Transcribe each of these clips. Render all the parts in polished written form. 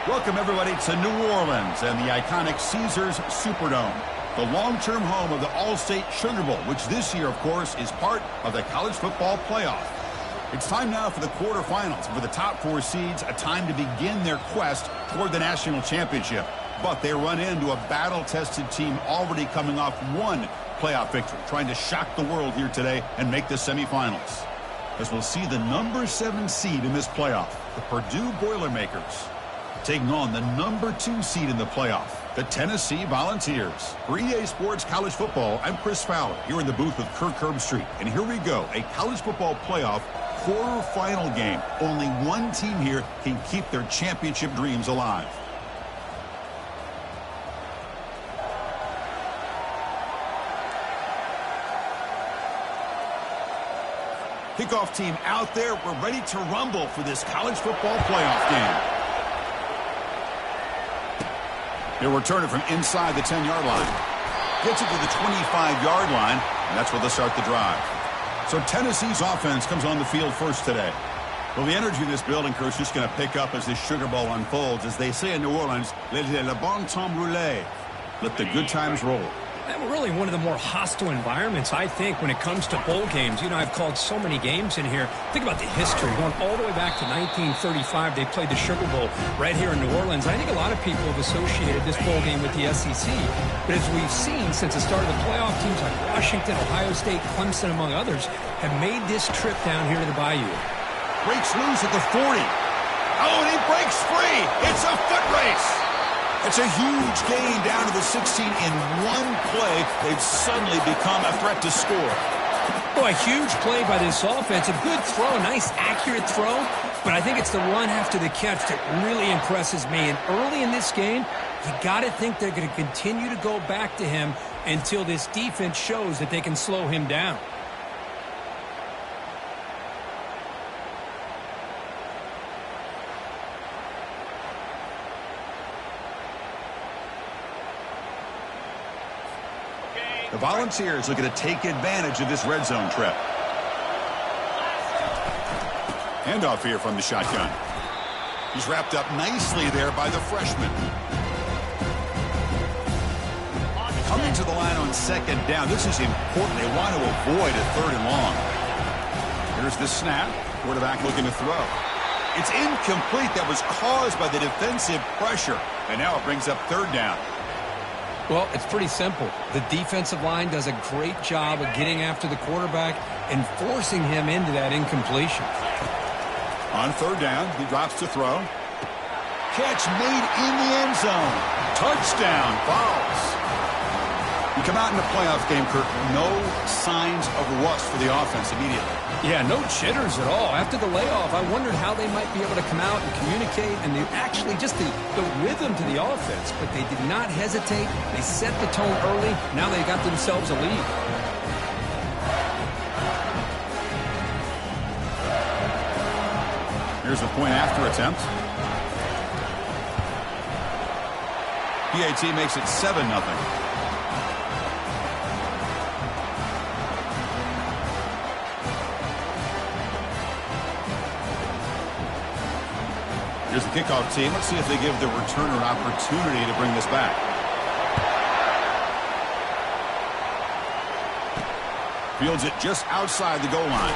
Welcome, everybody, to New Orleans and the iconic Caesars Superdome, the long-term home of the All-State Sugar Bowl, which this year, of course, is part of the college football playoff. It's time now for the quarterfinals, and for the top four seeds, a time to begin their quest toward the national championship. But they run into a battle-tested team already coming off one playoff victory, trying to shock the world here today and make the semifinals. As we'll see the number 7 seed in this playoff, the Purdue Boilermakers, taking on the number 2 seed in the playoff, the Tennessee Volunteers. For EA Sports College Football, I'm Chris Fowler, here in the booth with Kirk Herbstreit. And here we go, a college football playoff quarterfinal game. Only one team here can keep their championship dreams alive. Kickoff team out there. We're ready to rumble for this college football playoff game. They'll return it from inside the 10-yard line. Gets it to the 25-yard line, and that's where they'll start the drive. So Tennessee's offense comes on the field first today. Well, the energy in this building, Chris, is just going to pick up as this Sugar Bowl unfolds. As they say in New Orleans, le bon temps roule. Let the good times roll. And really one of the more hostile environments, I think, when it comes to bowl games. You know, I've called so many games in here. Think about the history. Going all the way back to 1935, they played the Sugar Bowl right here in New Orleans. I think a lot of people have associated this bowl game with the SEC. But as we've seen since the start of the playoff, teams like Washington, Ohio State, Clemson, among others, have made this trip down here to the Bayou. Breaks loose at the 40. Oh, and he breaks free. It's a foot race. It's a huge gain down to the 16 in one play. They've suddenly become a threat to score. Oh, a huge play by this offense. A good throw, a nice accurate throw. But I think it's the run after the catch that really impresses me. And early in this game, you got to think they're going to continue to go back to him until this defense shows that they can slow him down. The Volunteers looking to take advantage of this red zone trip. Handoff here from the shotgun. He's wrapped up nicely there by the freshman. Coming to the line on second down. This is important. They want to avoid a third and long. Here's the snap. Quarterback looking to throw. It's incomplete. That was caused by the defensive pressure. And now it brings up third down. Well, it's pretty simple. The defensive line does a great job of getting after the quarterback and forcing him into that incompletion. On third down, he drops to throw. Catch made in the end zone. Touchdown, Vols. You come out in the playoff game, Kirk, no signs of rust for the offense immediately. Yeah, no jitters at all. After the layoff, I wondered how they might be able to come out and communicate, and actually just the rhythm to the offense. But they did not hesitate. They set the tone early. Now they got themselves a lead. Here's the point after attempt. PAT makes it 7-0. Here's the kickoff team. Let's see if they give the returner an opportunity to bring this back. Fields it just outside the goal line.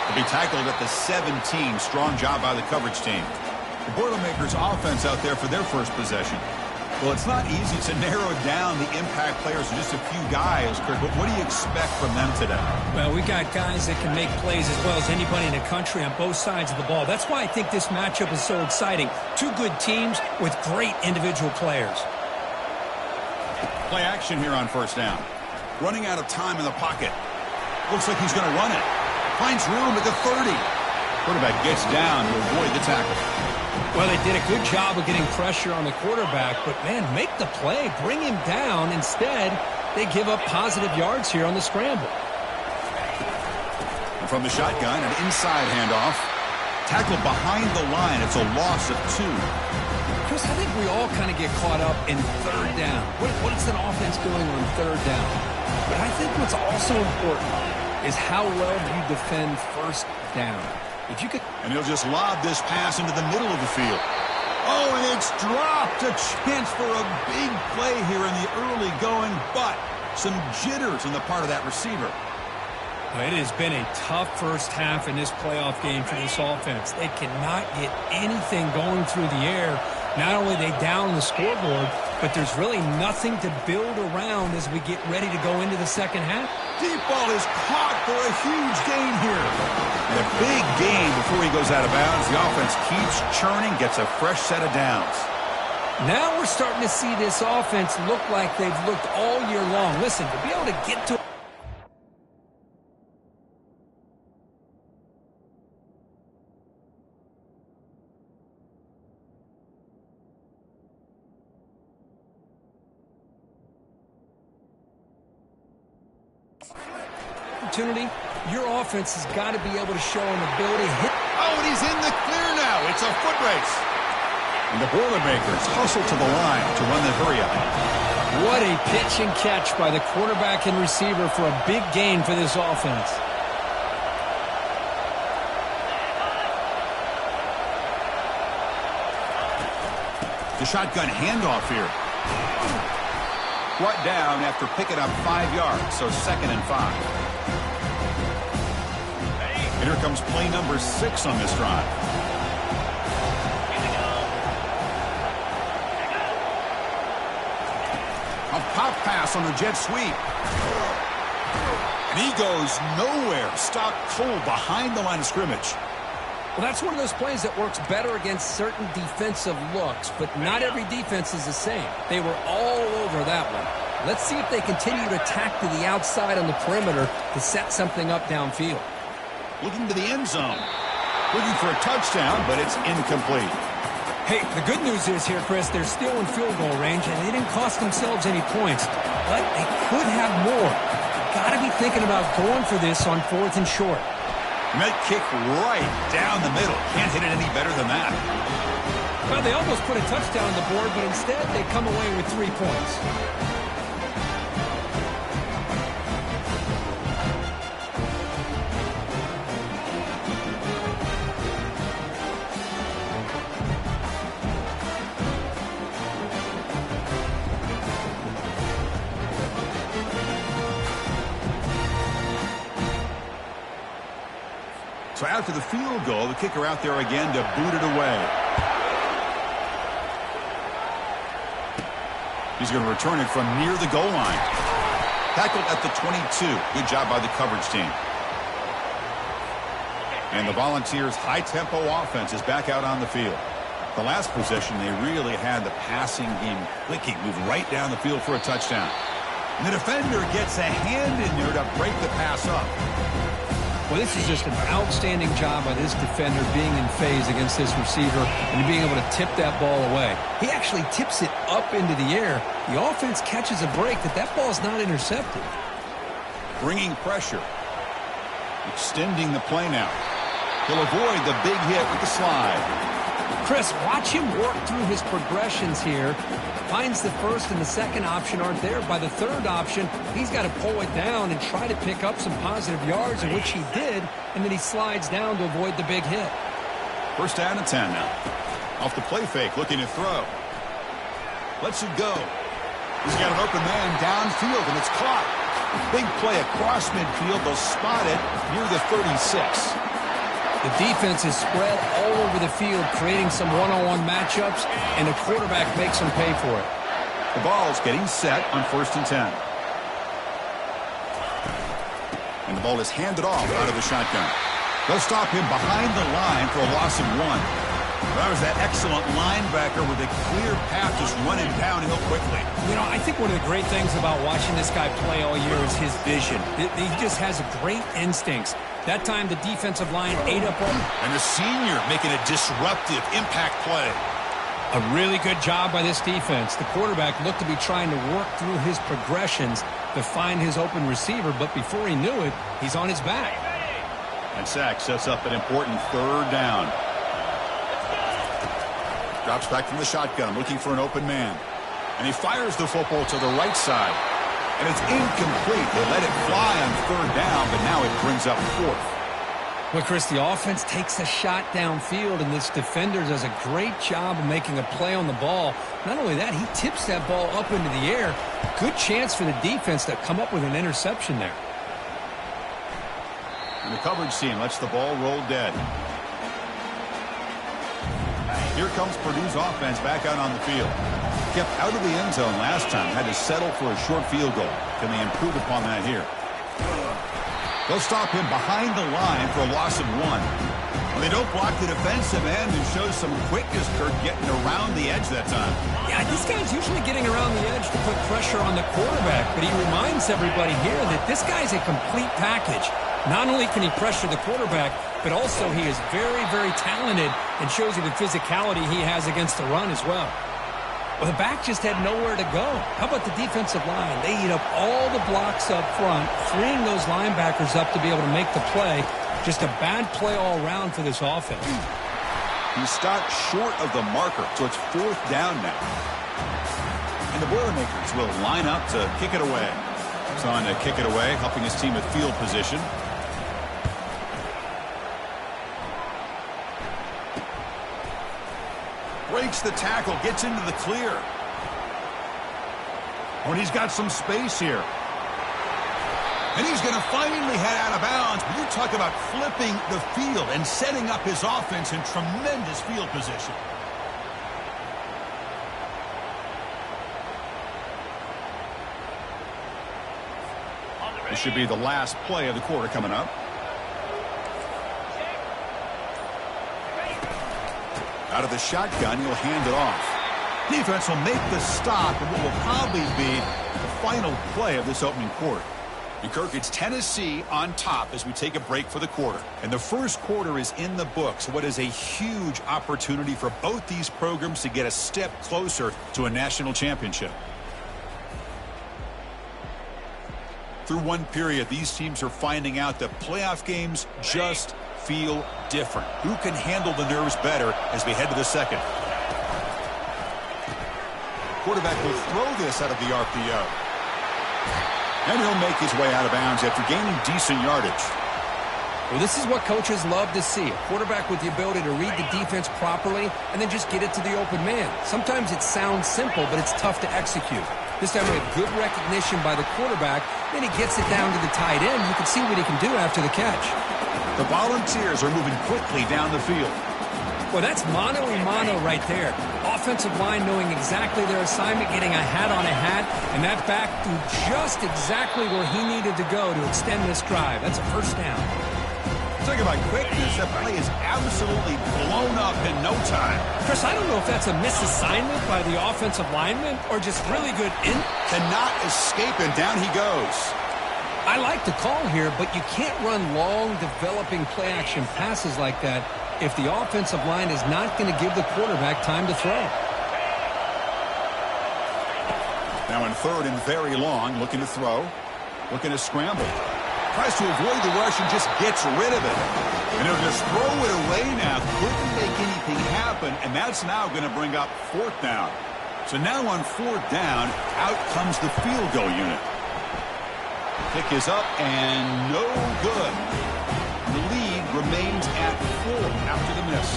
He'll be tackled at the 17. Strong job by the coverage team. The Boilermakers offense out there for their first possession. Well, it's not easy to narrow down the impact players to just a few guys, Kirk, but what do you expect from them today? Well, we got guys that can make plays as well as anybody in the country on both sides of the ball. That's why I think this matchup is so exciting. Two good teams with great individual players. Play action here on first down. Running out of time in the pocket. Looks like he's going to run it. Finds room at the 30. Quarterback gets down to avoid the tackle. Well, they did a good job of getting pressure on the quarterback, but, man, make the play, bring him down. Instead, they give up positive yards here on the scramble. And from the shotgun, an inside handoff. Tackled behind the line. It's a loss of 2. Chris, I think we all kind of get caught up in third down. What is an offense doing on third down? But I think what's also important is how well you defend first down. If you could, and he'll just lob this pass into the middle of the field. Oh, and it's dropped. A chance for a big play here in the early going, but some jitters on the part of that receiver. It has been a tough first half in this playoff game for this offense. They cannot get anything going through the air. Not only are they down the scoreboard, but there's really nothing to build around as we get ready to go into the second half. Deep ball is caught for a huge gain here. And a big gain before he goes out of bounds. The offense keeps churning, gets a fresh set of downs. Now we're starting to see this offense look like they've looked all year long. Listen, to be able to get to opportunity, your offense has got to be able to show an ability to hit. Oh, and he's in the clear now. It's a foot race. And the Boilermakers hustle to the line to run the hurry-up. What a pitch and catch by the quarterback and receiver for a big gain for this offense. The shotgun handoff here. Brought down after picking up 5 yards, so 2nd and 5. And here comes play number 6 on this drive. A pop pass on the jet sweep. And he goes nowhere. Stopped cold behind the line of scrimmage. Well, that's one of those plays that works better against certain defensive looks, but not every defense is the same. They were all over that one. Let's see if they continue to attack to the outside on the perimeter to set something up downfield. Looking to the end zone. Looking for a touchdown, but it's incomplete. Hey, the good news is here, Chris, they're still in field goal range, and they didn't cost themselves any points, but they could have more. Got to be thinking about going for this on 4th and short. And that kick right down the middle. Can't hit it any better than that. Well, they almost put a touchdown on the board, but instead they come away with 3 points. So after the field goal, the kicker out there again to boot it away. He's going to return it from near the goal line. Tackled at the 22. Good job by the coverage team. And the Volunteers' high-tempo offense is back out on the field. The last possession, they really had the passing game clicking. Moved right down the field for a touchdown. And the defender gets a hand in there to break the pass up. Well, this is just an outstanding job by this defender being in phase against this receiver and being able to tip that ball away. He actually tips it up into the air. The offense catches a break that ball is not intercepted. Bringing pressure. Extending the play now. He'll avoid the big hit with the slide. Chris, watch him work through his progressions here. Finds the first and the second option aren't there. By the third option, he's got to pull it down and try to pick up some positive yards, in which he did, and then he slides down to avoid the big hit. First down and 10 now. Off the play fake, looking to throw. Lets it go. He's got an open man downfield, and it's caught. Big play across midfield. They'll spot it near the 36. The defense is spread all over the field, creating some one-on-one matchups, and the quarterback makes them pay for it. The ball's getting set on 1st and 10. And the ball is handed off out of the shotgun. They'll stop him behind the line for a loss of 1. That was that excellent linebacker with a clear path just running downhill quickly. You know, I think one of the great things about watching this guy play all year is his vision. He just has great instincts. That time, the defensive line ate up on him. And the senior making a disruptive impact play. A really good job by this defense. The quarterback looked to be trying to work through his progressions to find his open receiver, but before he knew it, he's on his back. And sack sets up an important 3rd down. Drops back from the shotgun, looking for an open man. And he fires the football to the right side. And it's incomplete. They let it fly on 3rd down, but now it brings up 4th. Well, Chris, the offense takes a shot downfield, and this defender does a great job of making a play on the ball. Not only that, he tips that ball up into the air. Good chance for the defense to come up with an interception there. And the coverage team lets the ball roll dead. Here comes Purdue's offense back out on the field. Kept out of the end zone last time. Had to settle for a short field goal. Can they improve upon that here? They'll stop him behind the line for a loss of 1. Well, they don't block the defensive end and shows some quickness, Kurt, getting around the edge that time. Yeah, this guy's usually getting around the edge to put pressure on the quarterback, but he reminds everybody here that this guy's a complete package. Not only can he pressure the quarterback, but also he is very, very talented and shows you the physicality he has against the run as well. Well, the back just had nowhere to go. How about the defensive line? They eat up all the blocks up front, freeing those linebackers up to be able to make the play. Just a bad play all around for this offense. He stopped short of the marker, so it's 4th down now. And the Boilermakers will line up to kick it away. He's on to kick it away, helping his team with field position. Breaks the tackle, gets into the clear. Oh, and he's got some space here. And he's going to finally head out of bounds. But you talk about flipping the field and setting up his offense in tremendous field position. This should be the last play of the quarter coming up. Out of the shotgun, he'll hand it off. Defense will make the stop, and what will probably be the final play of this opening quarter. And Kirk, it's Tennessee on top as we take a break for the quarter. And the first quarter is in the books. What is a huge opportunity for both these programs to get a step closer to a national championship. Through one period, these teams are finding out that playoff games just feel different. Who can handle the nerves better as we head to the second? Quarterback will throw this out of the RPO. And he'll make his way out of bounds after gaining decent yardage. Well, this is what coaches love to see. A quarterback with the ability to read the defense properly and then just get it to the open man. Sometimes it sounds simple, but it's tough to execute. This time we have good recognition by the quarterback. Then he gets it down to the tight end. You can see what he can do after the catch. The Volunteers are moving quickly down the field. Well, that's mano-a-mano right there. Offensive line knowing exactly their assignment, getting a hat on a hat, and that back threw just exactly where he needed to go to extend this drive. That's a first down. Talking about quickness, that play is absolutely blown up in no time. Chris, I don't know if that's a misassignment by the offensive lineman or just really good cannot escape, and down he goes. I like the call here, but you can't run long, developing play-action passes like that if the offensive line is not going to give the quarterback time to throw. Now in 3rd and very long, looking to throw, looking to scramble. Tries to avoid the rush and just gets rid of it. And he'll just throw it away now. Couldn't make anything happen, and that's now going to bring up 4th down. So now on 4th down, out comes the field goal unit. Kick is up and no good. The lead remains at 4 after the miss.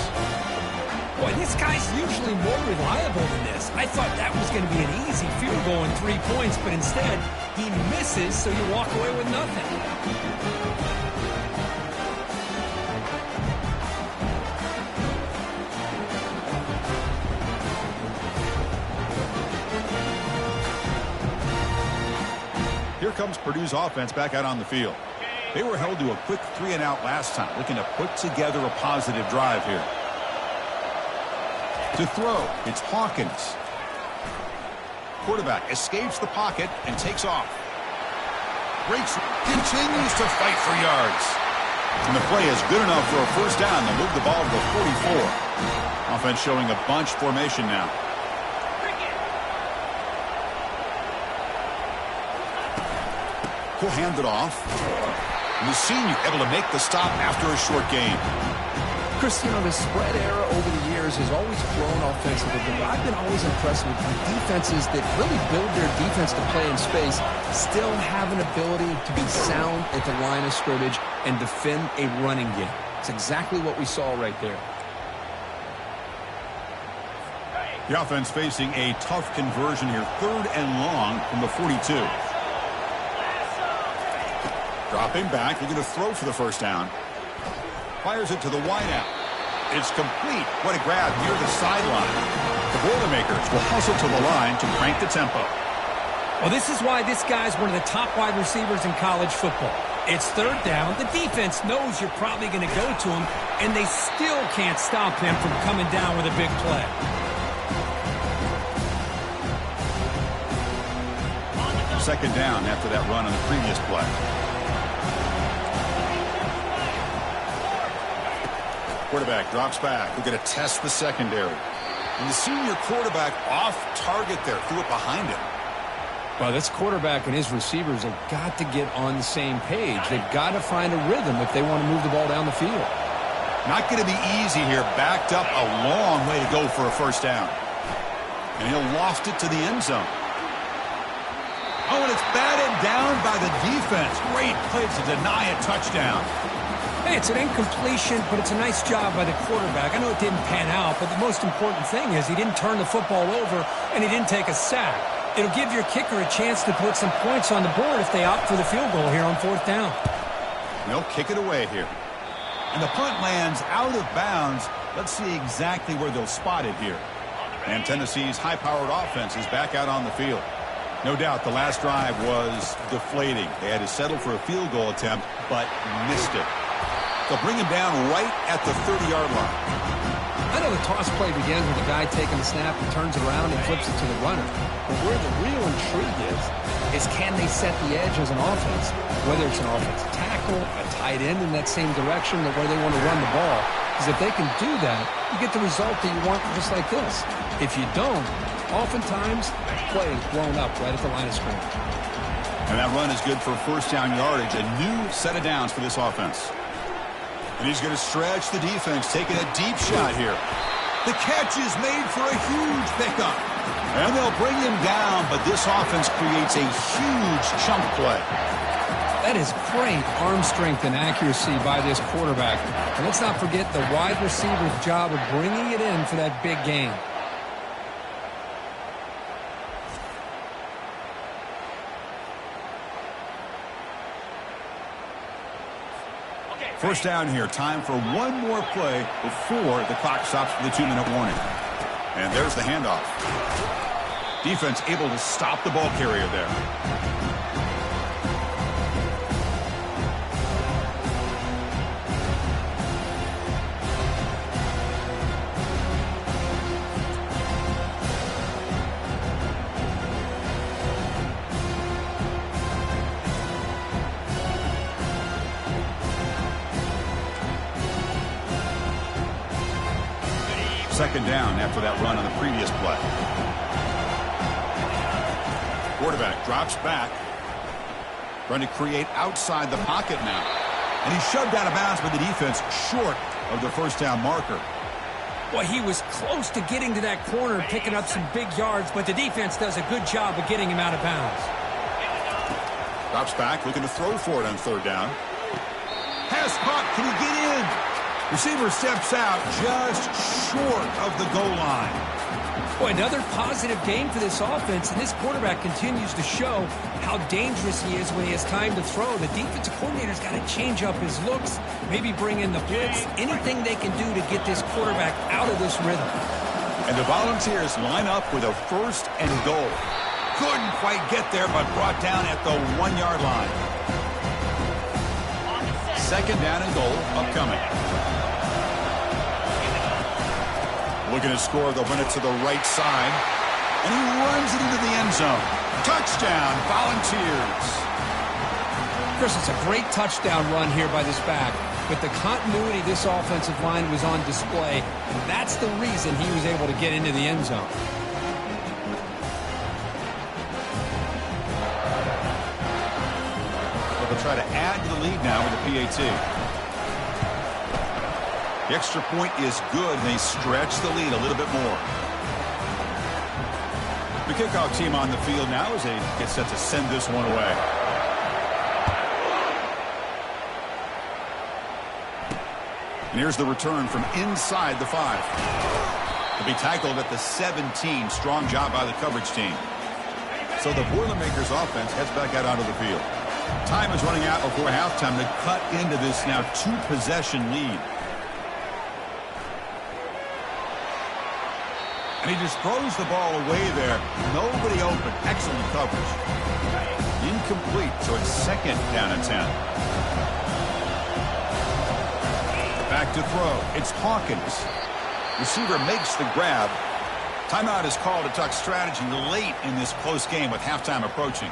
Boy, this guy's usually more reliable than this. I thought that was going to be an easy field goal in 3 points, but instead he misses, so you walk away with nothing. Here comes Purdue's offense back out on the field. They were held to a quick 3-and-out last time, looking to put together a positive drive here. To throw, it's Hawkins. Quarterback escapes the pocket and takes off. Breaks, continues to fight for yards. And the play is good enough for a first down. They'll move the ball to the 44. Offense showing a bunch formation now. He'll hand it off. And the senior able to make the stop after a short gain. Chris, you know, the spread era over the years years has always grown offensively, but I've been always impressed with defenses that really build their defense to play in space, still have an ability to be sound at the line of scrimmage and defend a running game. It's exactly what we saw right there. The offense facing a tough conversion here. 3rd and long from the 42. Dropping back, looking to throw for the first down. Fires it to the wideout. It's complete. What a grab near the sideline. The Boilermakers will hustle to the line to crank the tempo. Well, this is why this guy's one of the top wide receivers in college football. It's 3rd down. The defense knows you're probably going to go to him, and they still can't stop him from coming down with a big play. Second down after that run on the previous play. Quarterback drops back. We're going to test the secondary. And the senior quarterback off target there. Threw it behind him. Well, this quarterback and his receivers have got to get on the same page. They've got to find a rhythm if they want to move the ball down the field. Not going to be easy here. Backed up a long way to go for a first down. And he'll loft it to the end zone. Oh, and it's batted down by the defense. Great play to deny a touchdown. Hey, it's an incompletion, but it's a nice job by the quarterback. I know it didn't pan out, but the most important thing is he didn't turn the football over and he didn't take a sack. It'll give your kicker a chance to put some points on the board if they opt for the field goal here on 4th down. They'll kick it away here. And the punt lands out of bounds. Let's see exactly where they'll spot it here. And Tennessee's high-powered offense is back out on the field. No doubt the last drive was deflating. They had to settle for a field goal attempt, but missed it. They'll bring him down right at the 30-yard line. I know the toss play begins with the guy taking the snap and turns around and flips it to the runner. But where the real intrigue is can they set the edge as an offense? Whether it's an offensive tackle, a tight end in that same direction, or where they want to run the ball. Because if they can do that, you get the result that you want just like this. If you don't, oftentimes, play is blown up right at the line of scrimmage. And that run is good for first down yardage. A new set of downs for this offense. And he's going to stretch the defense, taking a deep shot here. The catch is made for a huge pickup. And they'll bring him down, but this offense creates a huge chunk play. That is great arm strength and accuracy by this quarterback. And let's not forget the wide receiver's job of bringing it in for that big game. First down here. Time for one more play before the clock stops for the 2-minute warning. And there's the handoff. Defense able to stop the ball carrier there. Second down after that run on the previous play. Quarterback drops back. Trying to create outside the pocket now. And he's shoved out of bounds by the defense short of the first down marker. Well, he was close to getting to that corner, picking up some big yards, but the defense does a good job of getting him out of bounds. Drops back, looking to throw for it on third down. Pass caught. Can he get in? Receiver steps out just short of the goal line. Boy, another positive game for this offense, and this quarterback continues to show how dangerous he is when he has time to throw. The defensive coordinator's got to change up his looks, maybe bring in the blitz, anything they can do to get this quarterback out of this rhythm. And the Volunteers line up with a first and goal. Couldn't quite get there, but brought down at the 1-yard line. Second down and goal upcoming. Looking to score, they'll run it to the right side. And he runs it into the end zone. Touchdown, Volunteers. Chris, it's a great touchdown run here by this back. But the continuity of this offensive line was on display. And that's the reason he was able to get into the end zone. They'll try to add to the lead now with the PAT. The extra point is good, and they stretch the lead a little bit more. The kickoff team on the field now as they get set to send this one away. And here's the return from inside the 5. To be tackled at the 17. Strong job by the coverage team. So the Boilermakers offense heads back out onto the field. Time is running out before halftime to cut into this now 2-possession lead. And he just throws the ball away there. Nobody open. Excellent coverage. Incomplete, so it's 2nd down and 10. Back to throw. It's Hawkins. Receiver makes the grab. Timeout is called to talk strategy late in this close game with halftime approaching.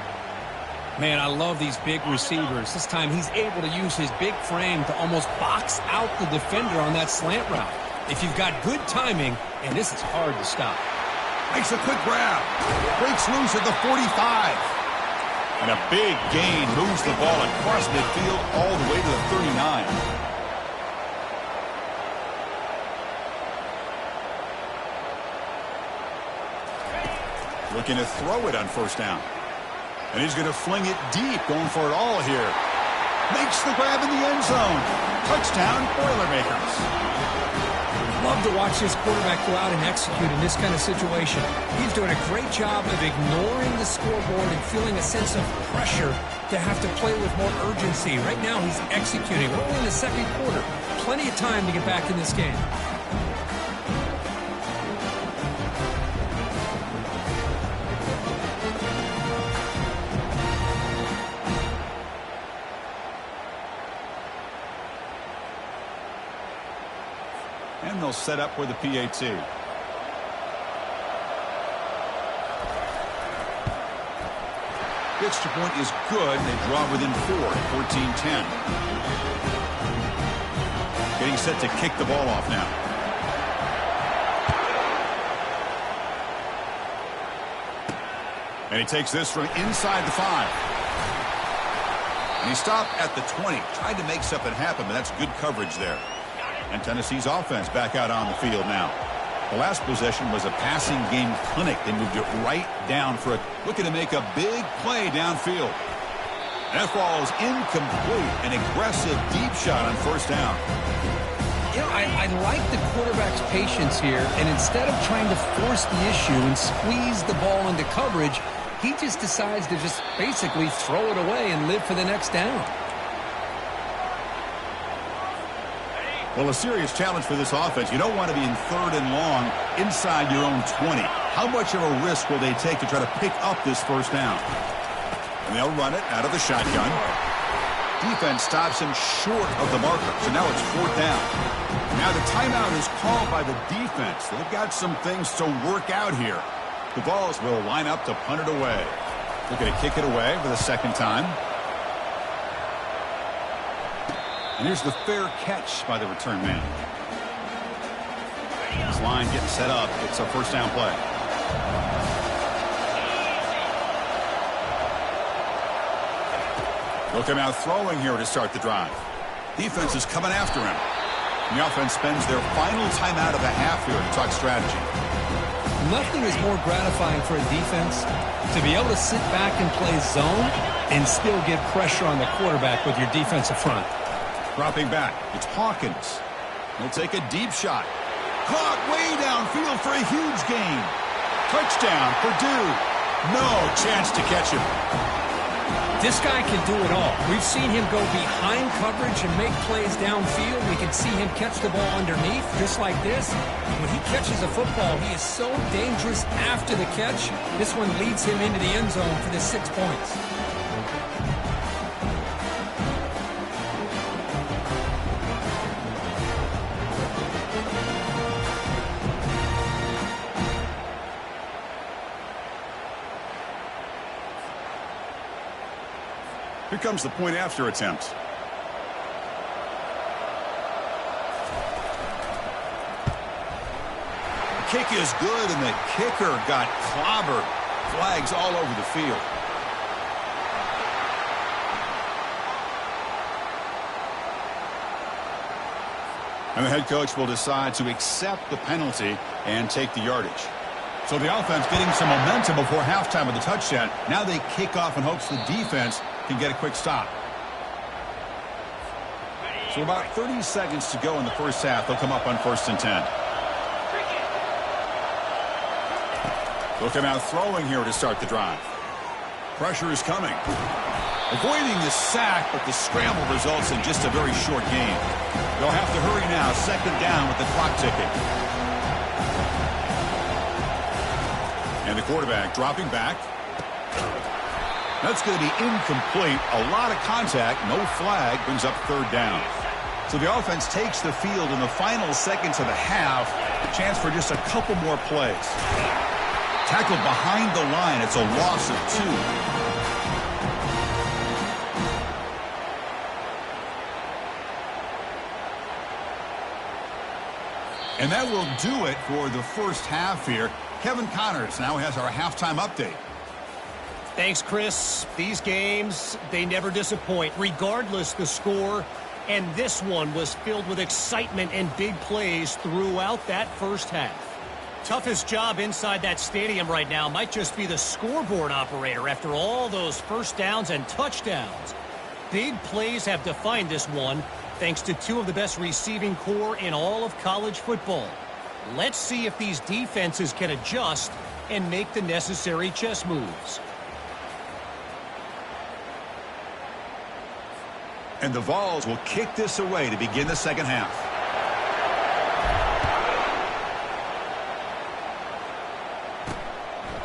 Man, I love these big receivers. This time he's able to use his big frame to almost box out the defender on that slant route. If you've got good timing, and this is hard to stop. Makes a quick grab. Breaks loose at the 45. And a big gain moves the ball across midfield all the way to the 39. Looking to throw it on 1st down. And he's going to fling it deep, going for it all here. Makes the grab in the end zone. Touchdown, Boilermakers. Love to watch this quarterback go out and execute in this kind of situation. He's doing a great job of ignoring the scoreboard and feeling a sense of pressure to have to play with more urgency. Right now he's executing. We're only in the 2nd quarter. Plenty of time to get back in this game. And they'll set up with the PAT. The extra point is good. They draw within 4 at 14-10. Getting set to kick the ball off now. And he takes this from inside the 5. And he stopped at the 20. Tried to make something happen, but that's good coverage there. And Tennessee's offense back out on the field now. The last possession was a passing game clinic. They moved it right down for it, looking to make a big play downfield. That ball is incomplete. An aggressive deep shot on 1st down. You know, I like the quarterback's patience here, and instead of trying to force the issue and squeeze the ball into coverage, he just decides to just basically throw it away and live for the next down. Well, a serious challenge for this offense. You don't want to be in 3rd and long inside your own 20. How much of a risk will they take to try to pick up this 1st down? And they'll run it out of the shotgun. Defense stops him short of the marker, so now it's 4th down. Now the timeout is called by the defense. They've got some things to work out here. The Vols will line up to punt it away. Looking to kick it away for the 2nd time. And here's the fair catch by the return man. This line getting set up. It's a 1st down play. They'll come out throwing here to start the drive. Defense is coming after him. And the offense spends their final timeout of the half here to talk strategy. Nothing is more gratifying for a defense to be able to sit back and play zone and still get pressure on the quarterback with your defensive front. Dropping back, it's Hawkins. He'll take a deep shot. Caught way downfield for a huge gain. Touchdown, Purdue. No chance to catch him. This guy can do it all. We've seen him go behind coverage and make plays downfield. We can see him catch the ball underneath, just like this. When he catches a football, he is so dangerous after the catch. This one leads him into the end zone for the 6 points. Here comes the point after attempt. The kick is good, and the kicker got clobbered. Flags all over the field. And the head coach will decide to accept the penalty and take the yardage. So the offense getting some momentum before halftime with the touchdown. Now they kick off in hopes the defense can get a quick stop. So about 30 seconds to go in the first half. They'll come up on 1st and 10. They'll come out throwing here to start the drive. Pressure is coming. Avoiding the sack, but the scramble results in just a very short gain. They'll have to hurry now. 2nd down with the clock ticking. And the quarterback dropping back. That's going to be incomplete. A lot of contact. No flag. Brings up 3rd down. So the offense takes the field in the final seconds of the half. Chance for just a couple more plays. Tackled behind the line. It's a loss of 2. And that will do it for the first half here. Kevin Connors now has our halftime update. Thanks, Chris. These games, they never disappoint, regardless the score. And this one was filled with excitement and big plays throughout that first half. Toughest job inside that stadium right now might just be the scoreboard operator after all those first downs and touchdowns. Big plays have defined this one, thanks to 2 of the best receiving corps in all of college football. Let's see if these defenses can adjust and make the necessary chess moves. And the Vols will kick this away to begin the second half.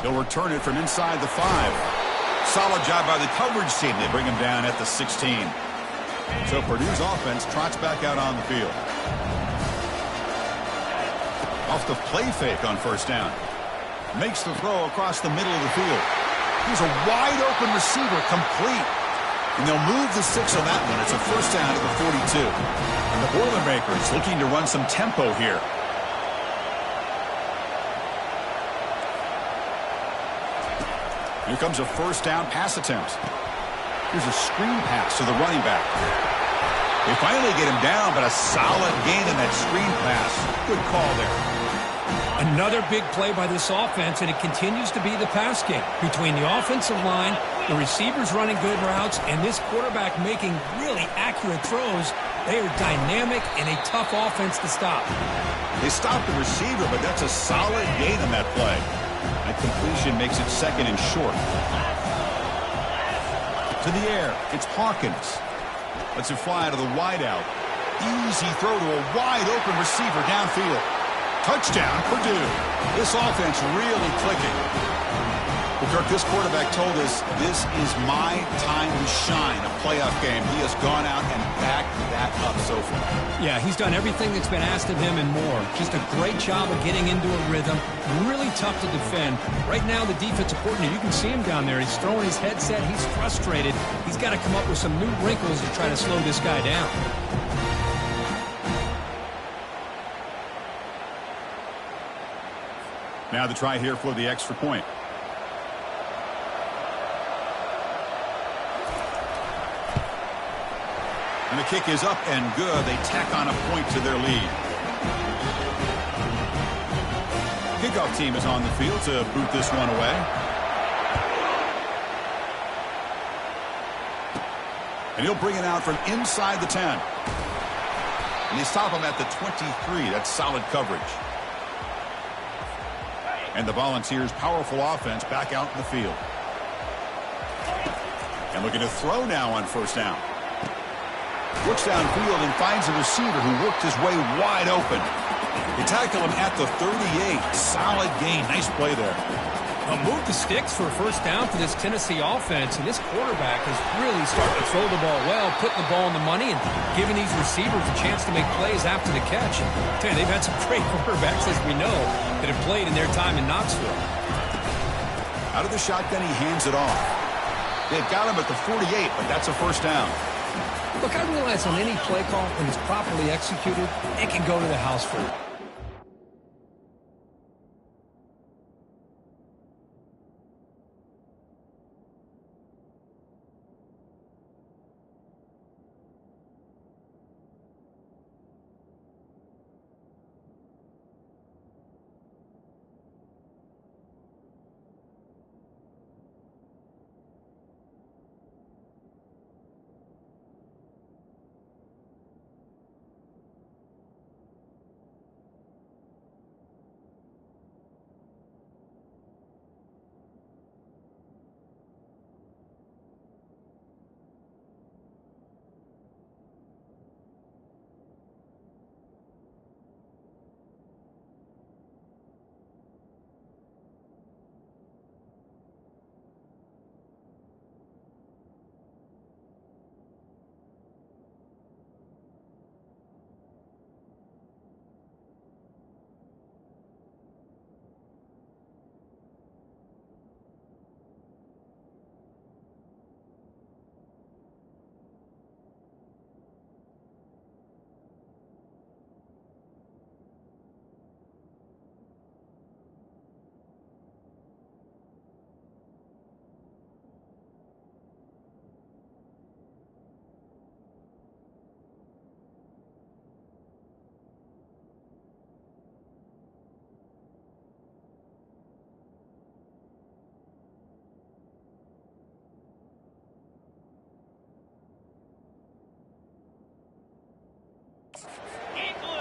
They'll return it from inside the 5. Solid job by the coverage team. They bring him down at the 16. So Purdue's offense trots back out on the field. Off the play fake on 1st down. Makes the throw across the middle of the field. He's a wide open receiver, complete. And they'll move the 6 on that one. It's a 1st down to the 42. And the Boilermakers looking to run some tempo here. Here comes a 1st down pass attempt. Here's a screen pass to the running back. They finally get him down, but a solid gain in that screen pass. Good call there. Another big play by this offense, and it continues to be the pass game. Between the offensive line, the receivers running good routes, and this quarterback making really accurate throws, they are dynamic and a tough offense to stop. They stopped the receiver, but that's a solid gain on that play. That completion makes it 2nd and short. To the air, it's Hawkins. Lets it fly to the wideout. Easy throw to a wide-open receiver downfield. Touchdown, Purdue. This offense really clicking. Well, Kirk, this quarterback told us this is my time to shine, a playoff game. He has gone out and backed that up so far. Yeah, he's done everything that's been asked of him and more. Just a great job of getting into a rhythm. Really tough to defend. Right now, the defensive coordinator, you can see him down there. He's throwing his headset. He's frustrated. He's got to come up with some new wrinkles to try to slow this guy down. Now the try here for the extra point. And the kick is up and good. They tack on a point to their lead. Kickoff team is on the field to boot this one away. And he'll bring it out from inside the 10. And they stop him at the 23. That's solid coverage. And the Volunteers' powerful offense back out in the field. And looking to throw now on 1st down. Looks downfield and finds a receiver who worked his way wide open. They tackle him at the 38. Solid gain. Nice play there. They'll move the sticks for a 1st down for this Tennessee offense, and this quarterback is really starting to throw the ball well, putting the ball in the money and giving these receivers a chance to make plays after the catch. And they've had some great quarterbacks, as we know, that have played in their time in Knoxville. Out of the shotgun, he hands it off. They've got him at the 48, but that's a 1st down. Look, I realize on any play call, when it's properly executed, it can go to the house for it.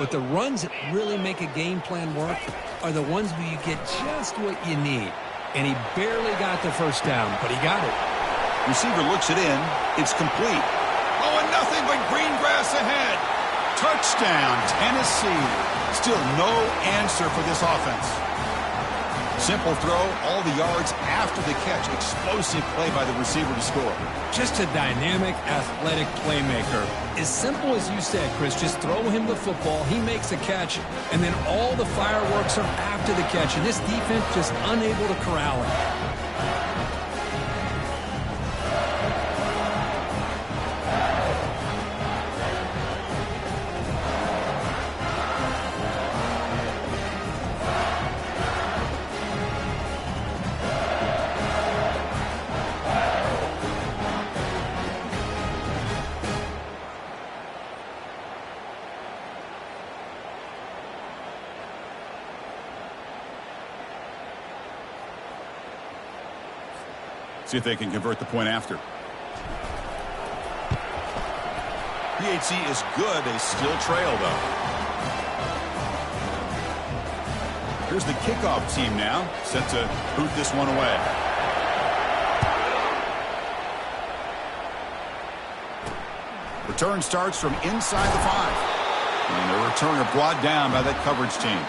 But the runs that really make a game plan work are the ones where you get just what you need. And he barely got the first down, but he got it. Receiver looks it in. It's complete. Oh, and nothing but green grass ahead. Touchdown, Tennessee. Still no answer for this offense. Simple throw, all the yards after the catch. Explosive play by the receiver to score. Just a dynamic, athletic playmaker. As simple as you said, Chris, just throw him the football, he makes a catch, and then all the fireworks are after the catch. And this defense just unable to corral him. See if they can convert the point after. PHC is good. They still trail, though. Here's the kickoff team now, set to boot this one away. Return starts from inside the 5. And the returner brought down by that coverage team.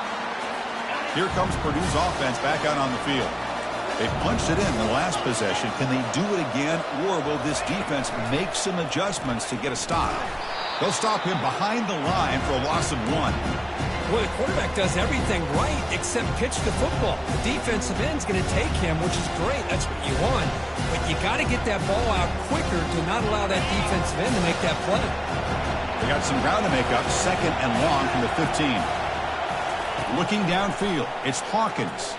Here comes Purdue's offense back out on the field. They punched it in the last possession. Can they do it again, or will this defense make some adjustments to get a stop? They'll stop him behind the line for a loss of 1. Well, the quarterback does everything right except pitch the football. The defensive end's going to take him, which is great. That's what you want. But you got to get that ball out quicker to not allow that defensive end to make that play. They got some ground to make up. 2nd and long from the 15. Looking downfield, it's Hawkins.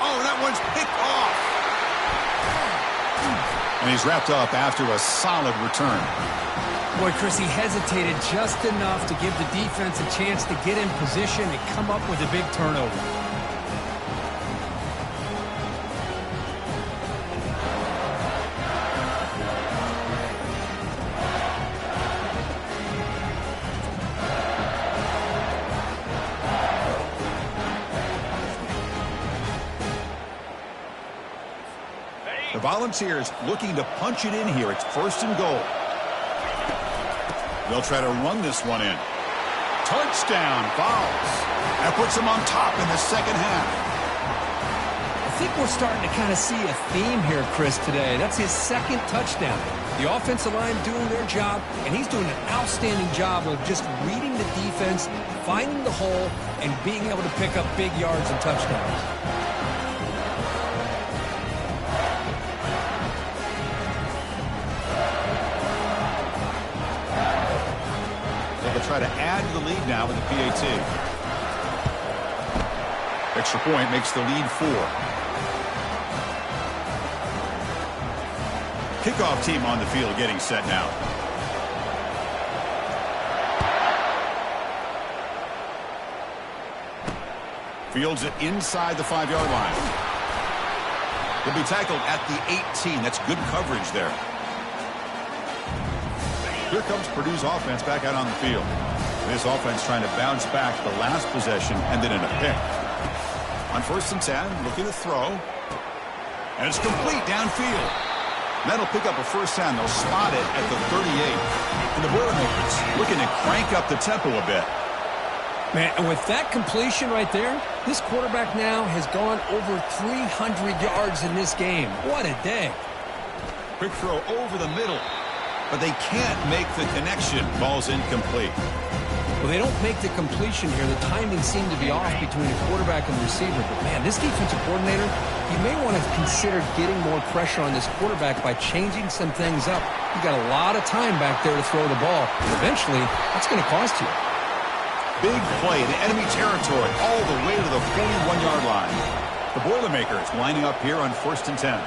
Oh, that one's picked off. And he's wrapped up after a solid return. Boy, Chris, he hesitated just enough to give the defense a chance to get in position and come up with a big turnover. The Volunteers looking to punch it in here. It's 1st and goal. They'll try to run this one in. Touchdown, Vols. That puts them on top in the second half. I think we're starting to kind of see a theme here, Chris, today. That's his 2nd touchdown. The offensive line doing their job, and he's doing an outstanding job of just reading the defense, finding the hole, and being able to pick up big yards and touchdowns. Try to add to the lead now with the PAT. Extra point makes the lead 4. Kickoff team on the field getting set now. Fields it inside the 5-yard line. He'll be tackled at the 18. That's good coverage there. Here comes Purdue's offense back out on the field. This offense trying to bounce back the last possession, ended in a pick. On 1st and 10, looking to throw. And it's complete downfield. That'll pick up a 1st down. They'll spot it at the 38. And the Boilermakers looking to crank up the tempo a bit. Man, and with that completion right there, this quarterback now has gone over 300 yards in this game. What a day. Quick throw over the middle. But they can't make the connection. Ball's incomplete. Well, they don't make the completion here. The timing seemed to be off between the quarterback and the receiver. But, man, this defensive coordinator, he may want to consider getting more pressure on this quarterback by changing some things up. You got a lot of time back there to throw the ball. And eventually, that's going to cost you. Big play in enemy territory all the way to the 41-yard line. The Boilermakers lining up here on 1st and 10.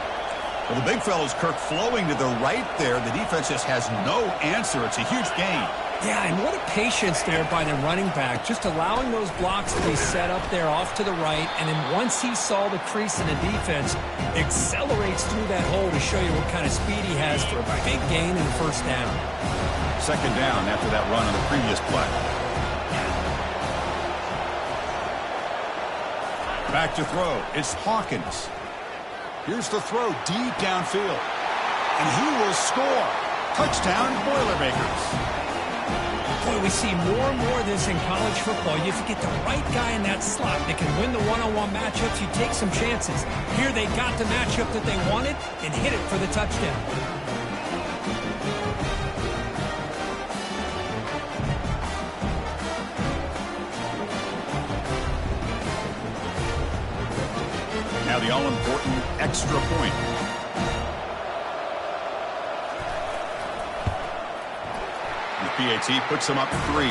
Well, the big fellow's Kirk flowing to the right there. The defense just has no answer. It's a huge gain. Yeah, and what a patience there by the running back, just allowing those blocks to be set up there off to the right, and then once he saw the crease in the defense, accelerates through that hole to show you what kind of speed he has for a big gain and 1st down. Second down after that run on the previous play. Back to throw. It's Hawkins. Here's the throw deep downfield. And he will score. Touchdown, Boilermakers. Boy, we see more and more of this in college football. If you get the right guy in that slot that can win the one-on-one matchups, you take some chances. Here they got the matchup that they wanted and hit it for the touchdown. Now the all-important extra point. The PAT puts them up 3.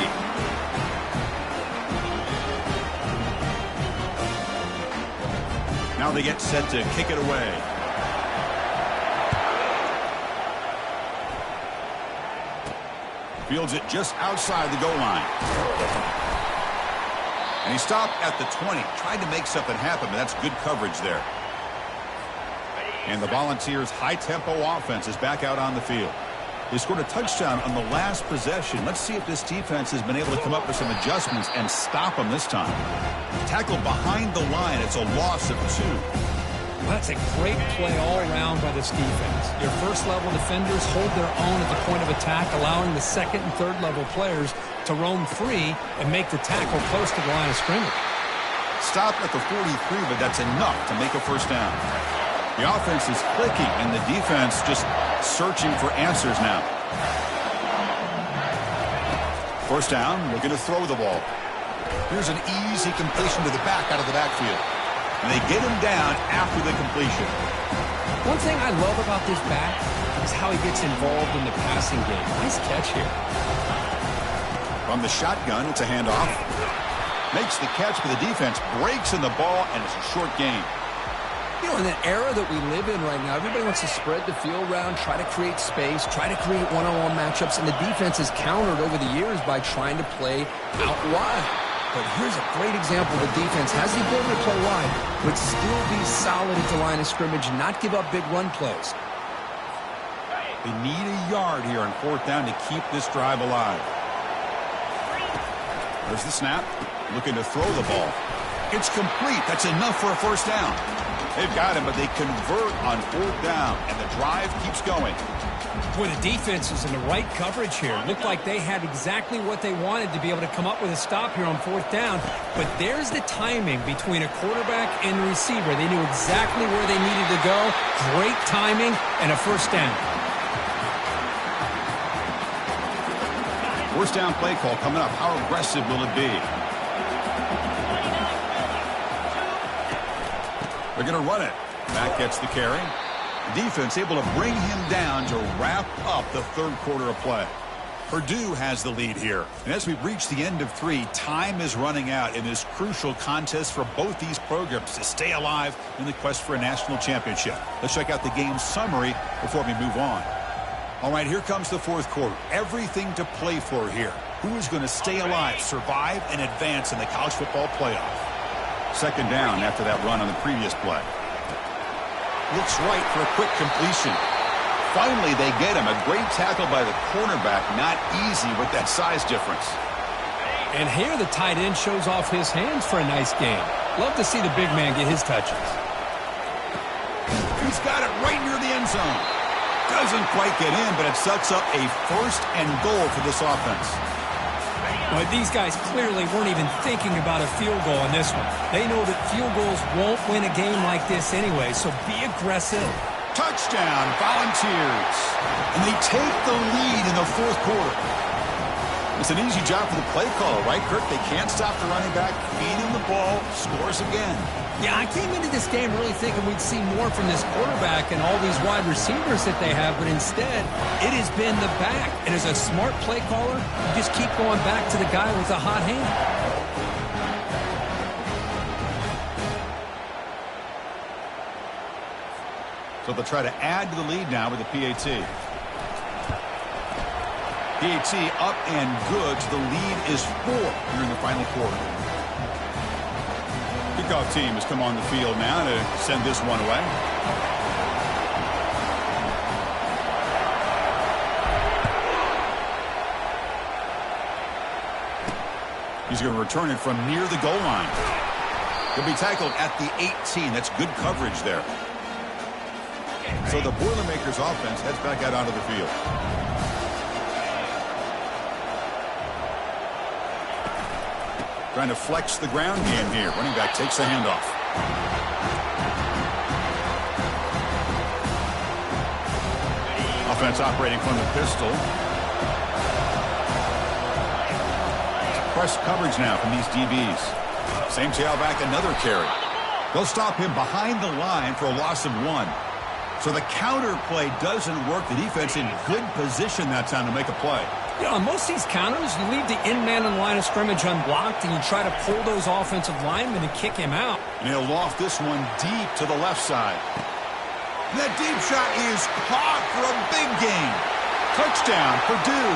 Now they get set to kick it away. Fields it just outside the goal line. And he stopped at the 20. Tried to make something happen, but that's good coverage there. And the Volunteers' high-tempo offense is back out on the field. They scored a touchdown on the last possession. Let's see if this defense has been able to come up with some adjustments and stop them this time. Tackled behind the line. It's a loss of 2. Well, that's a great play all around by this defense. Your first-level defenders hold their own at the point of attack, allowing the second- and third-level players to roam free and make the tackle close to the line of scrimmage. Stopped at the 43, but that's enough to make a first down. The offense is clicking, and the defense just searching for answers now. First down, looking to throw the ball. Here's an easy completion to the back out of the backfield. And they get him down after the completion. One thing I love about this back is how he gets involved in the passing game. Nice catch here. From the shotgun, it's a handoff. Makes the catch, but the defense breaks in the ball, and it's a short gain. You know, in the era that we live in right now, everybody wants to spread the field around, try to create space, try to create one-on-one matchups, and the defense has countered over the years by trying to play out wide. But here's a great example. The defense has the ability to play wide, but still be solid at the line of scrimmage, not give up big run plays. They need a yard here on fourth down to keep this drive alive. There's the snap. Looking to throw the ball. It's complete. That's enough for a first down. They've got him, but they convert on fourth down, and the drive keeps going. Boy, the defense is in the right coverage here. Looked like they had exactly what they wanted to be able to come up with a stop here on fourth down. But there's the timing between a quarterback and the receiver. They knew exactly where they needed to go. Great timing and a first down. First down play call coming up. How aggressive will it be? They're going to run it. Back gets the carry. Defense able to bring him down to wrap up the third quarter of play. Purdue has the lead here. And as we've reached the end of 3, time is running out in this crucial contest for both these programs to stay alive in the quest for a national championship. Let's check out the game summary before we move on. All right, here comes the fourth quarter. Everything to play for here. Who is going to stay alive, survive, and advance in the college football playoff? Second down after that run on the previous play. Looks right for a quick completion. Finally, they get him. A great tackle by the cornerback. Not easy with that size difference. And here the tight end shows off his hands for a nice game. Love to see the big man get his touches. He's got it right near the end zone. Doesn't quite get in, but it sets up a first and goal for this offense. Well, these guys clearly weren't even thinking about a field goal on this one. They know that field goals won't win a game like this anyway, so be aggressive. Touchdown, Volunteers. And they take the lead in the fourth quarter. It's an easy job for the play caller, right, Kirk? They can't stop the running back, feed him the ball, scores again. Yeah, I came into this game really thinking we'd see more from this quarterback and all these wide receivers that they have, but instead, it has been the back. And as a smart play caller, you just keep going back to the guy with the hot hand. So they'll try to add to the lead now with the PAT. PAT up and good. The lead is 4 here in the final quarter. Kickoff team has come on the field now to send this one away. He's going to return it from near the goal line. He'll be tackled at the 18. That's good coverage there. So the Boilermakers offense heads back out onto the field. Trying to flex the ground game here. Running back takes the handoff. Offense operating from the pistol. Press coverage now from these DBs. Same tailback, another carry. They'll stop him behind the line for a loss of 1. So the counter play doesn't work. The defense in good position that time to make a play. You know, on most of these counters, you leave the in-man in the line of scrimmage unblocked, and you try to pull those offensive linemen and kick him out. And he'll loft this one deep to the left side. That deep shot is caught for a big gain. Touchdown, Purdue.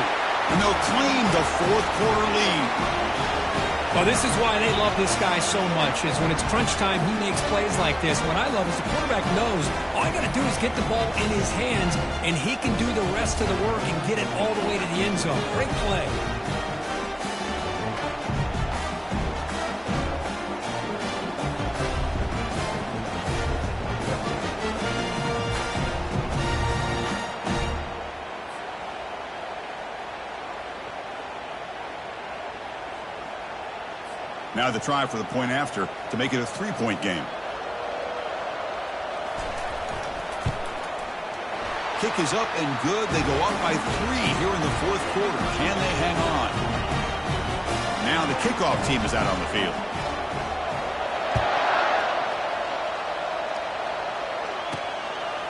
And they'll claim the fourth quarter lead. Well, this is why they love this guy so much, is when it's crunch time, he makes plays like this. What I love is the quarterback knows all you got to do is get the ball in his hands, and he can do the rest of the work and get it all the way to the end zone. Great play. Now the try for the point after to make it a 3-point game. Kick is up and good. They go up by 3 here in the fourth quarter. Can they hang on? Now the kickoff team is out on the field.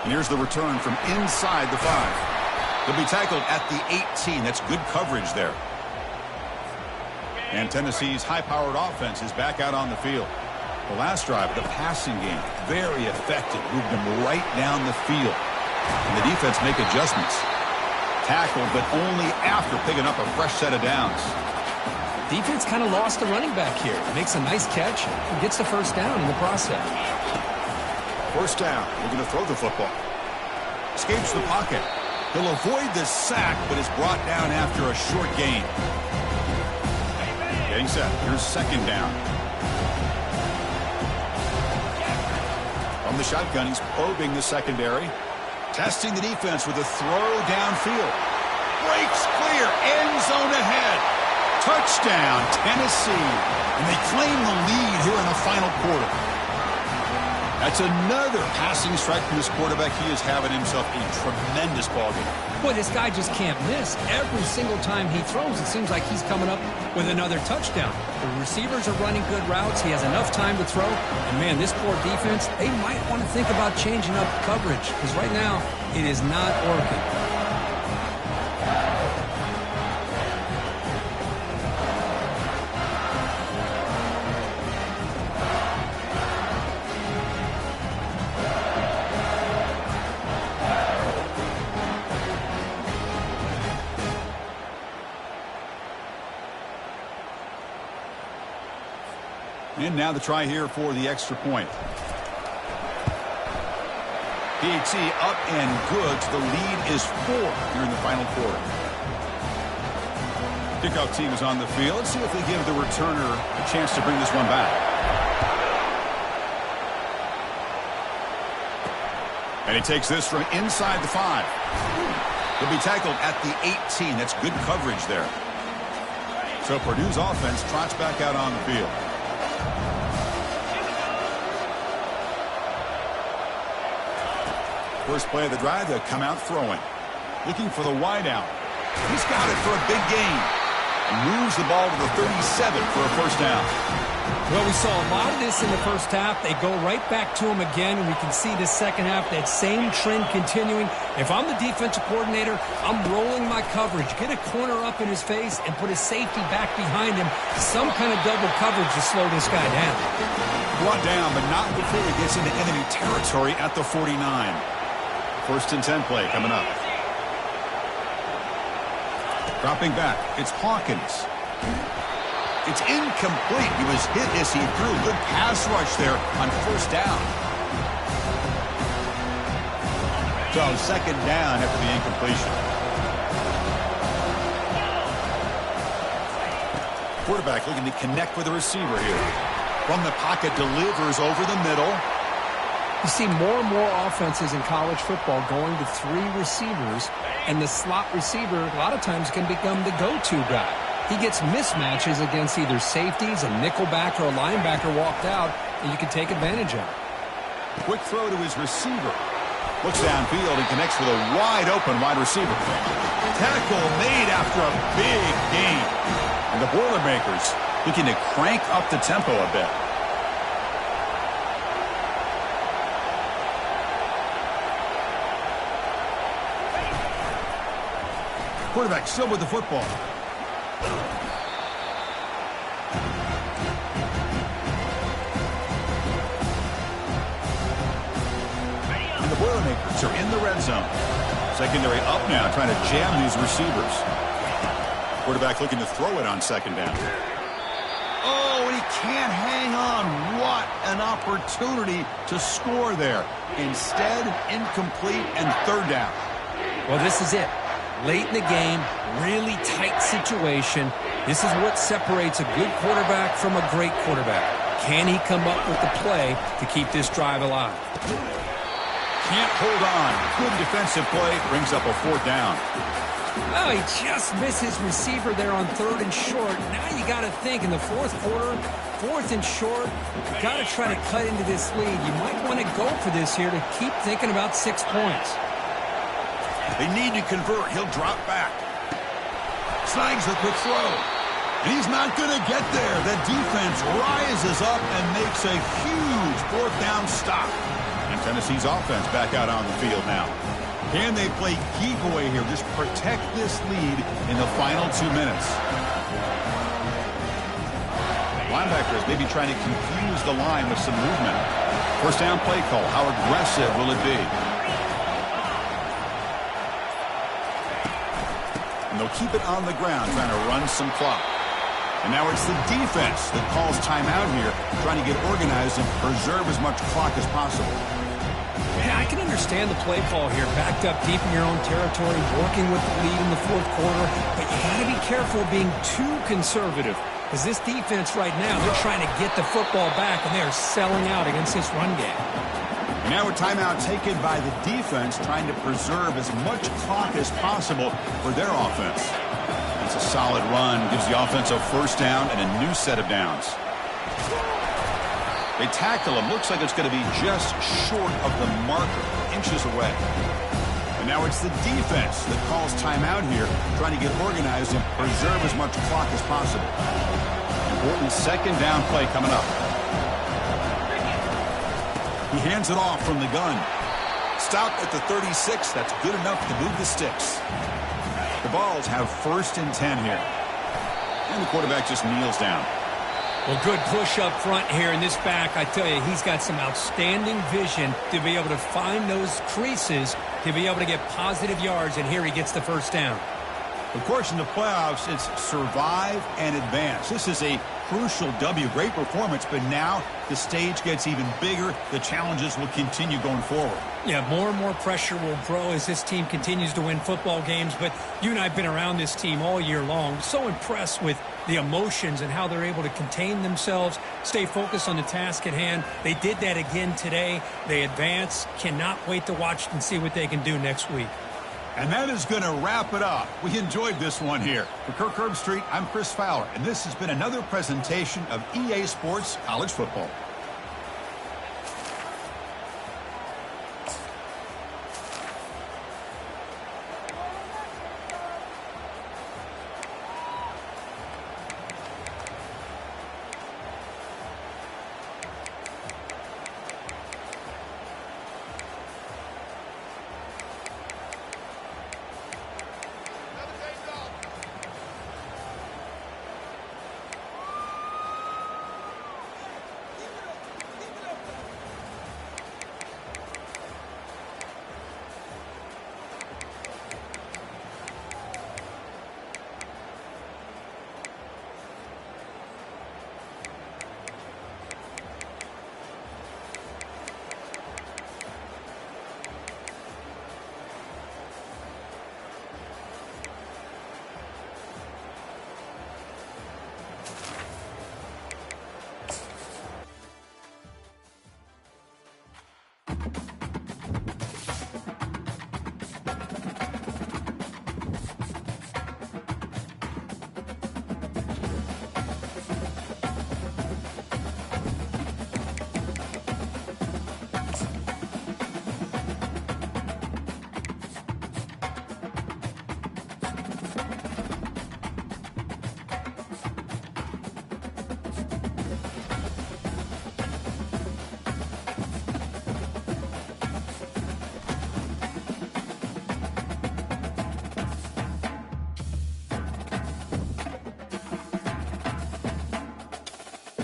And here's the return from inside the 5. They'll be tackled at the 18. That's good coverage there. And Tennessee's high-powered offense is back out on the field. The last drive, the passing game, very effective. Moved them right down the field. And the defense make adjustments. Tackled, but only after picking up a fresh set of downs. Defense kind of lost the running back here. Makes a nice catch and gets the first down in the process. First down. We're going to throw the football. Escapes the pocket. He'll avoid the sack, but is brought down after a short gain. Getting set. Here's second down. From the shotgun, he's probing the secondary. Testing the defense with a throw downfield. Breaks clear. End zone ahead. Touchdown, Tennessee. And they claim the lead here in the final quarter. That's another passing strike from this quarterback. He is having himself a tremendous ballgame. Boy, this guy just can't miss. Every single time he throws, it seems like he's coming up with another touchdown. The receivers are running good routes. He has enough time to throw. And, man, this poor defense, they might want to think about changing up coverage because right now it is not working. And now the try here for the extra point. PAT up and good. So the lead is 4 here in the final quarter. Kickoff team is on the field. Let's see if they give the returner a chance to bring this one back. And he takes this from inside the 5. He'll be tackled at the 18. That's good coverage there. So Purdue's offense trots back out on the field. First play of the drive, they'll come out throwing. Looking for the wideout. He's got it for a big gain. And moves the ball to the 37 for a first down. Well, we saw a lot of this in the first half. They go right back to him again, and we can see the second half, that same trend continuing. If I'm the defensive coordinator, I'm rolling my coverage. Get a corner up in his face and put his safety back behind him. Some kind of double coverage to slow this guy down. Brought down, but not before he gets into enemy territory at the 49. First and 10 play coming up. Dropping back, it's Hawkins. It's incomplete. He was hit as he threw. Good pass rush there on first down. So second down after the incompletion. Quarterback looking to connect with the receiver here. From the pocket, delivers over the middle. You see more and more offenses in college football going to 3 receivers, and the slot receiver a lot of times can become the go-to guy. He gets mismatches against either safeties, a nickelback, or a linebacker walked out, and you can take advantage of it. Quick throw to his receiver. Looks downfield and connects with a wide-open wide receiver. Tackle made after a big gain. And the Boilermakers looking to crank up the tempo a bit. Quarterback still with the football. And the Boilermakers are in the red zone. Secondary up now, trying to jam these receivers. Quarterback looking to throw it on second down. Oh, and he can't hang on. What an opportunity to score there. Instead, incomplete and third down. Well, this is it. Late in the game, really tight situation. This is what separates a good quarterback from a great quarterback. Can he come up with the play to keep this drive alive? Can't hold on. Good defensive play. Brings up a fourth down. Oh, he just missed his receiver there on 3rd and short. Now you got to think in the 4th quarter, 4th and short, you got to try to cut into this lead. You might want to go for this here to keep thinking about 6 points. They need to convert. He'll drop back. Snags the quick throw. And he's not going to get there. The defense rises up and makes a huge 4th down stop. And Tennessee's offense back out on the field now. Can they play keep away here? Just protect this lead in the final 2 minutes. Linebackers maybe trying to confuse the line with some movement. First down play call. How aggressive will it be? And they'll keep it on the ground, trying to run some clock. And now it's the defense that calls timeout here, trying to get organized and preserve as much clock as possible. Yeah, I can understand the play call here, backed up deep in your own territory, working with the lead in the 4th quarter, but you got to be careful of being too conservative, because this defense right now, they're trying to get the football back, and they're selling out against this run game. And now a timeout taken by the defense, trying to preserve as much clock as possible for their offense. It's a solid run, gives the offense a first down and a new set of downs. They tackle him. Looks like it's going to be just short of the marker, inches away. And now it's the defense that calls timeout here, trying to get organized and preserve as much clock as possible. Important second down play coming up. He hands it off from the gun. Stop at the 36. That's good enough to move the sticks. The Vols have 1st and 10 here. And the quarterback just kneels down. Well, good push up front here in this back. I tell you, he's got some outstanding vision to be able to find those creases, to be able to get positive yards, and here he gets the first down. Of course, in the playoffs, it's survive and advance. This is a crucial W. Great performance, but now the stage gets even bigger. The challenges will continue going forward. Yeah, more and more pressure will grow as this team continues to win football games, but you and I have been around this team all year long. So impressed with the emotions and how they're able to contain themselves, stay focused on the task at hand. They did that again today. They advance. Cannot wait to watch and see what they can do next week. And that is going to wrap it up. We enjoyed this one here. For Kirk Herbstreit, I'm Chris Fowler, and this has been another presentation of EA Sports College Football.